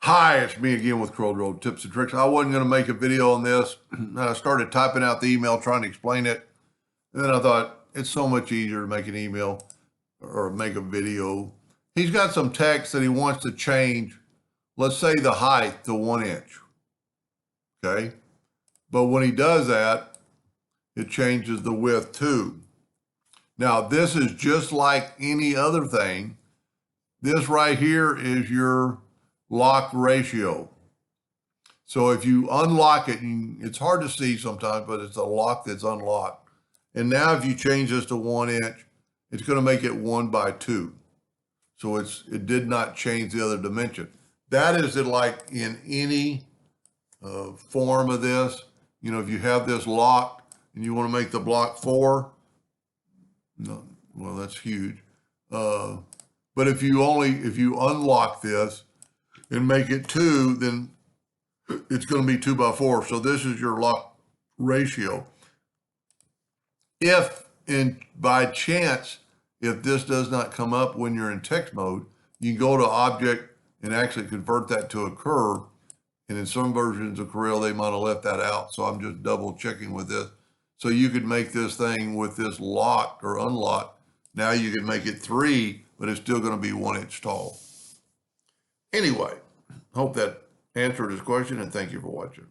Hi, it's me again with CorelDraw tips and tricks. I wasn't going to make a video on this. I started typing out the email trying to explain it. And then I thought it's so much easier to make an email or make a video. He's got some text that he wants to change. Let's say the height to 1 inch. Okay. But when he does that, it changes the width too. Now, this is just like any other thing. This right here is your lock ratio. So if you unlock it, it's hard to see sometimes, but it's a lock that's unlocked. And now if you change this to 1 inch, it's going to make it 1/2. So it did not change the other dimension. That is it, like in any form of this. You know, if you have this locked and you want to make the block 4, no, well, that's huge. But if you unlock this and make it 2, then it's going to be 2/4. So this is your lock ratio. If by chance, if this does not come up when you're in text mode, you can go to object and actually convert that to a curve. And in some versions of Corel, they might have left that out. So I'm just double checking with this. So you could make this thing with this locked or unlocked. Now you can make it 3, but it's still going to be 1 inch tall. Anyway, hope that answered his question, and thank you for watching.